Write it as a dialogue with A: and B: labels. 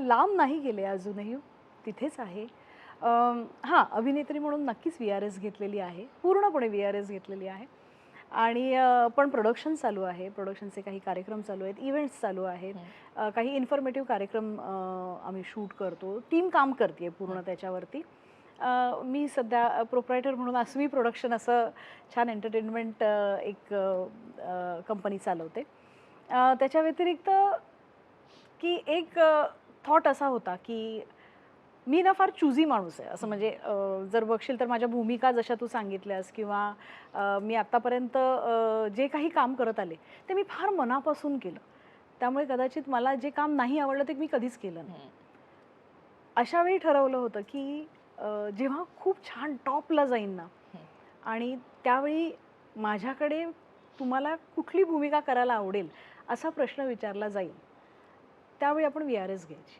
A: लांब नाही गेले अजूनही, तिथेच आहे. हां, अभिनेत्री म्हणून नक्कीच व्ही-आर-एस घेतलेली आहे. पूर्णपणे व्ही-आर-एस घेतलेली आहे. आणि पण प्रोडक्शन चालू आहे. प्रोडक्शनचे काही कार्यक्रम चालू आहेत, इव्हेंट्स चालू आहेत. काही इन्फॉर्मेटिव्ह कार्यक्रम आम्ही शूट करतो. टीम काम करते पूर्ण त्याच्यावरती. मी सध्या प्रोप्रायटर म्हणून अस्मी प्रोडक्शन असं छान एंटरटेनमेंट एक कंपनी चालवते. त्याच्या व्यतिरिक्त की एक थॉट असा होता की मी ना फार चूझी माणूस आहे. असं म्हणजे जर बघशील तर माझ्या भूमिका जशा तू सांगितल्यास किंवा मी आत्तापर्यंत जे काही काम करत आले, ते मी फार मनापासून केलं. त्यामुळे कदाचित मला जे काम नाही आवडलं ते मी कधीच केलं नाही. अशा वेळी ठरवलं होतं की जेव्हा खूप छान टॉपला जाईन ना आणि त्यावेळी माझ्याकडे तुम्हाला कुठली भूमिका करायला आवडेल, असा प्रश्न विचारला जाईल, त्यावेळी आपण व्ही-आर-एस घ्यायची.